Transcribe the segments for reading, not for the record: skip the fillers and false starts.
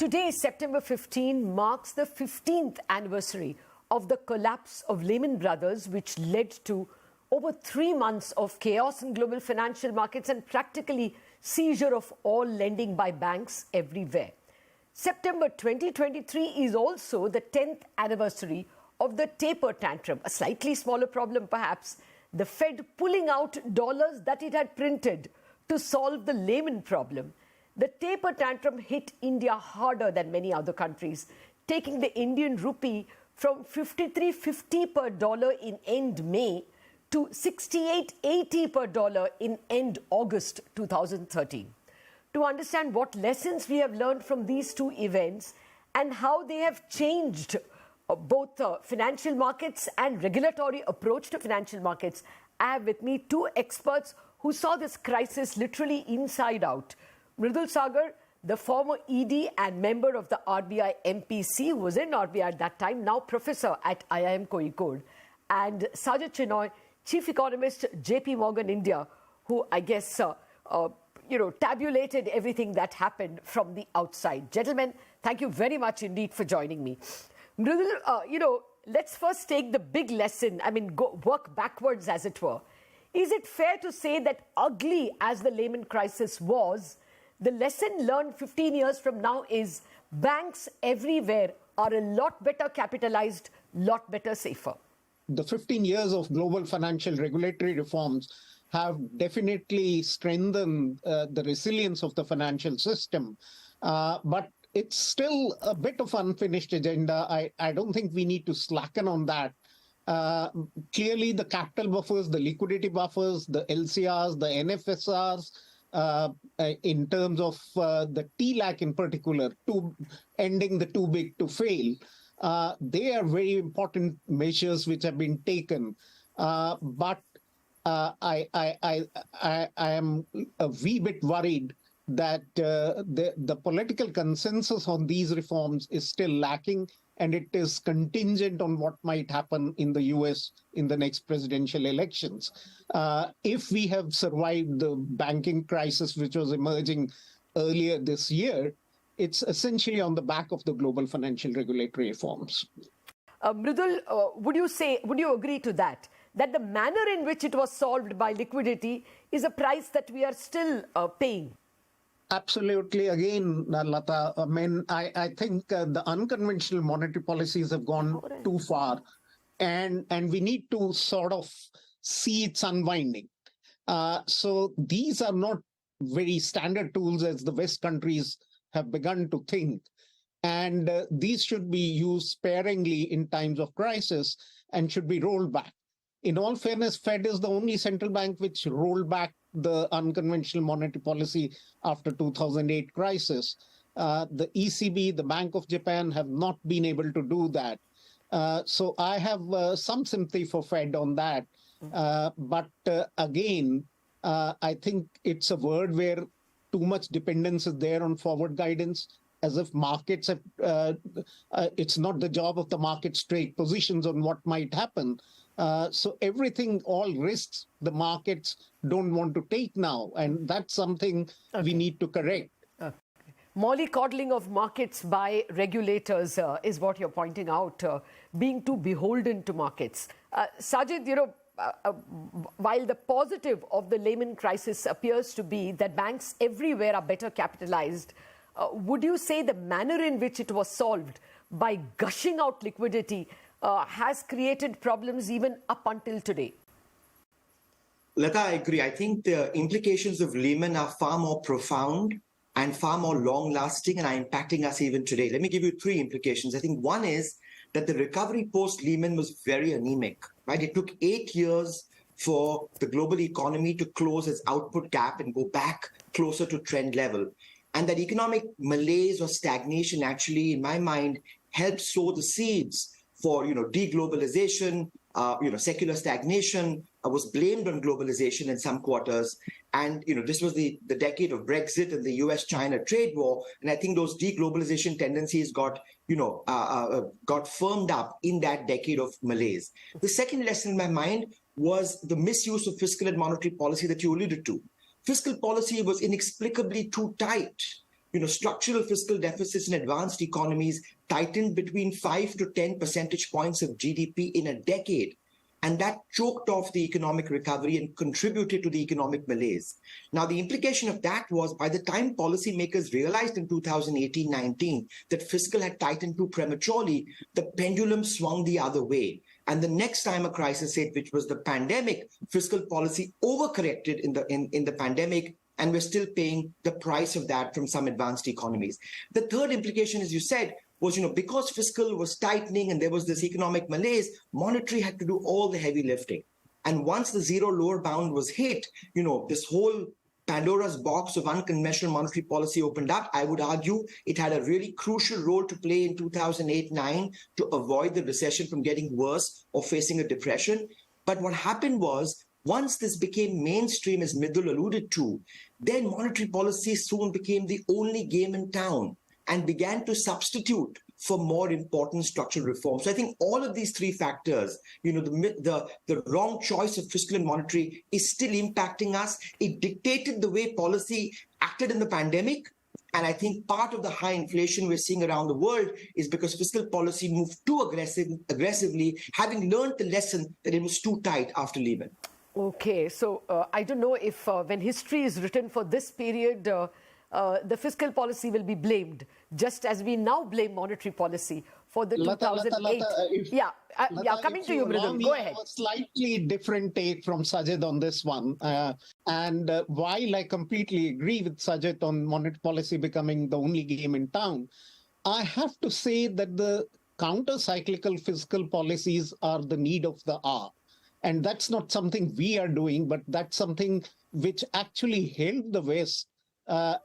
Today, September 15, marks the 15th anniversary of the collapse of Lehman Brothers, which led to over 3 months of chaos in global financial markets and practically seizure of all lending by banks everywhere. September 2023 is also the 10th anniversary of the taper tantrum, a slightly smaller problem perhaps, the Fed pulling out dollars that it had printed to solve the Lehman problem. The taper tantrum hit India harder than many other countries, taking the Indian rupee from 53.50 per dollar in end May to 68.80 per dollar in end August 2013. To understand what lessons we have learned from these two events and how they have changed both financial markets and regulatory approach to financial markets, I have with me two experts who saw this crisis literally inside out. Mridul Saggar, the former ED and member of the RBI MPC, who was in RBI at that time, now professor at IIM Kozhikode, and Sajjid Chinoy, chief economist, JP Morgan India, who I guess tabulated everything that happened from the outside. Gentlemen, thank you very much indeed for joining me. Mridul, let's first take the big lesson, work backwards as it were. Is it fair to say that ugly as the Lehman crisis was, the lesson learned 15 years from now is banks everywhere are a lot better capitalized, lot better safer? The 15 years of global financial regulatory reforms have definitely strengthened the resilience of the financial system. But it's still a bit of unfinished agenda. I don't think we need to slacken on that. Clearly, the capital buffers, the liquidity buffers, the LCRs, the NFSRs, in terms of the TLAC in particular, ending the too big to fail, they are very important measures which have been taken. But I am a wee bit worried that the political consensus on these reforms is still lacking, and it is contingent on what might happen in the US in the next presidential elections. If we have survived the banking crisis, which was emerging earlier this year, it's essentially on the back of the global financial regulatory reforms. Mridul, would you agree to that? That the manner in which it was solved by liquidity is a price that we are still paying? Absolutely. Again, Lata, I think the unconventional monetary policies have gone too far, and we need to sort of see its unwinding. So these are not very standard tools as the West countries have begun to think. And these should be used sparingly in times of crisis and should be rolled back. In all fairness, Fed is the only central bank which rolled back the unconventional monetary policy after 2008 crisis. The ECB, the Bank of Japan have not been able to do that. So I have some sympathy for Fed on that. But again, I think it's a word where too much dependence is there on forward guidance, as if markets have, it's not the job of the markets to take positions on what might happen. So everything, all risks, the markets don't want to take now. And that's something we need to correct. Mollycoddling of markets by regulators is what you're pointing out, being too beholden to markets. Sajjid, while the positive of the Lehman crisis appears to be that banks everywhere are better capitalized, would you say the manner in which it was solved by gushing out liquidity has created problems even up until today? Lata, I agree. I think the implications of Lehman are far more profound and far more long-lasting and are impacting us even today. Let me give you 3 implications. I think one is that the recovery post-Lehman was very anemic, right? It took 8 years for the global economy to close its output gap and go back closer to trend level. And that economic malaise or stagnation actually, in my mind, helped sow the seeds for deglobalization, secular stagnation was blamed on globalization in some quarters. And this was the decade of Brexit and the US-China trade war. And I think those deglobalization tendencies got firmed up in that decade of malaise. The second lesson in my mind was the misuse of fiscal and monetary policy that you alluded to. Fiscal policy was inexplicably too tight. structural fiscal deficits in advanced economies tightened between 5 to 10 percentage points of GDP in a decade. And that choked off the economic recovery and contributed to the economic malaise. Now, the implication of that was by the time policymakers realized in 2018-19 that fiscal had tightened too prematurely, the pendulum swung the other way. And the next time a crisis hit, which was the pandemic, fiscal policy overcorrected in the pandemic, and we're still paying the price of that from some advanced economies. The third implication, as you said, was, because fiscal was tightening and there was this economic malaise, monetary had to do all the heavy lifting. And once the zero lower bound was hit, this whole Pandora's box of unconventional monetary policy opened up. I would argue it had a really crucial role to play in 2008-9 to avoid the recession from getting worse or facing a depression. But what happened was, once this became mainstream, as Mridul alluded to, then monetary policy soon became the only game in town and began to substitute for more important structural reforms. So I think all of these three factors, the wrong choice of fiscal and monetary is still impacting us. It dictated the way policy acted in the pandemic. And I think part of the high inflation we're seeing around the world is because fiscal policy moved too aggressively, having learned the lesson that it was too tight after Lehman. Okay, so I don't know if when history is written for this period, the fiscal policy will be blamed, just as we now blame monetary policy for the 2008. Coming to you, Mridul, go ahead. A slightly different take from Sajjid on this one. And while I completely agree with Sajjid on monetary policy becoming the only game in town, I have to say that the counter-cyclical fiscal policies are the need of the hour. And that's not something we are doing, but that's something which actually helped the West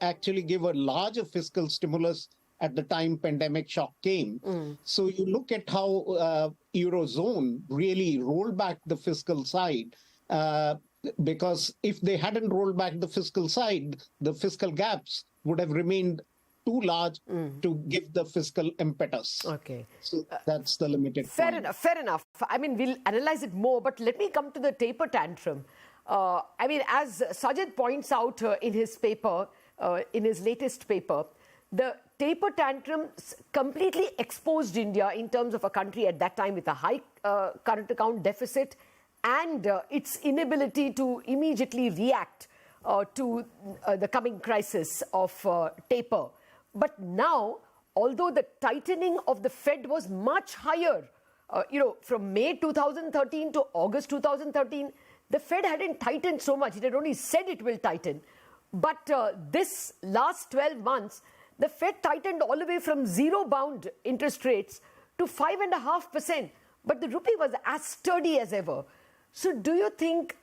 actually give a larger fiscal stimulus at the time pandemic shock came. So you look at how Eurozone really rolled back the fiscal side, because if they hadn't rolled back the fiscal side, the fiscal gaps would have remained too large to give the fiscal impetus. Okay. So that's the limited Fair enough. I mean, we'll analyze it more, but let me come to the taper tantrum. As Sajjid points out in his paper, in his latest paper, the taper tantrum completely exposed India in terms of a country at that time with a high current account deficit and its inability to immediately react to the coming crisis of taper. But now, although the tightening of the Fed was much higher, from May 2013 to August 2013, the Fed hadn't tightened so much. It had only said it will tighten. But this last 12 months, the Fed tightened all the way from zero-bound interest rates to 5.5%. But the rupee was as sturdy as ever. So do you think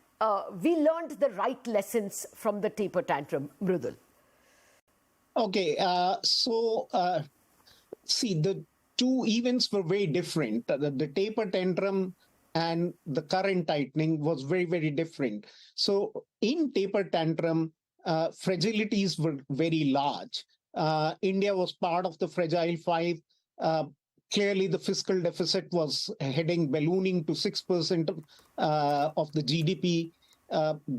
we learned the right lessons from the taper tantrum, Mridul? Okay, see, the two events were very different. The taper tantrum and the current tightening was very, very different. So in taper tantrum, fragilities were very large. India was part of the fragile five. Clearly, the fiscal deficit was ballooning to 6% of the GDP.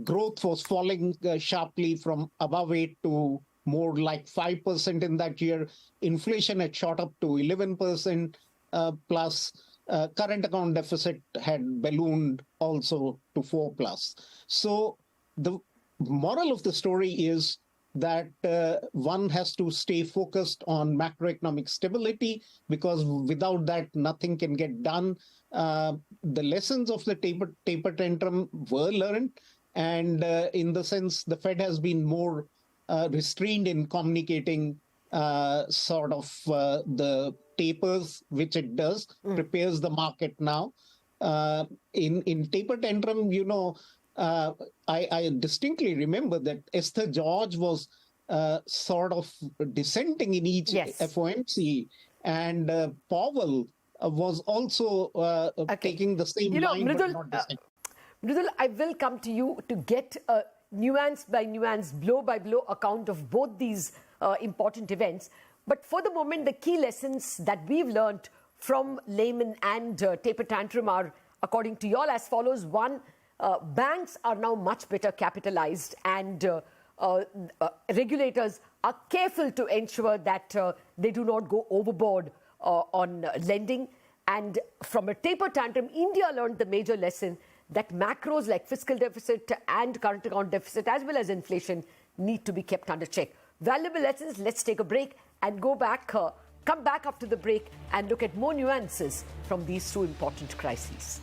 Growth was falling sharply from above 8 to more like 5% in that year. Inflation had shot up to 11% plus. Current account deficit had ballooned also to 4+. So the moral of the story is that one has to stay focused on macroeconomic stability, because without that, nothing can get done. The lessons of the taper tantrum were learned, and in the sense, the Fed has been more restrained in communicating the tapers, which it does, prepares the market now. In taper tantrum, I distinctly remember that Esther George was dissenting in each FOMC, and Powell was also taking the same line, Mridul, but not dissenting. Mridul, I will come to you to get a nuance by nuance, blow by blow account of both these important events. But for the moment, the key lessons that we've learned from Lehman and taper tantrum are, according to you all, as follows. One, banks are now much better capitalized, and regulators are careful to ensure that they do not go overboard on lending. And from a taper tantrum, India learned the major lesson that macros like fiscal deficit and current account deficit, as well as inflation, need to be kept under check. Valuable lessons. Let's take a break and come back after the break and look at more nuances from these two important crises.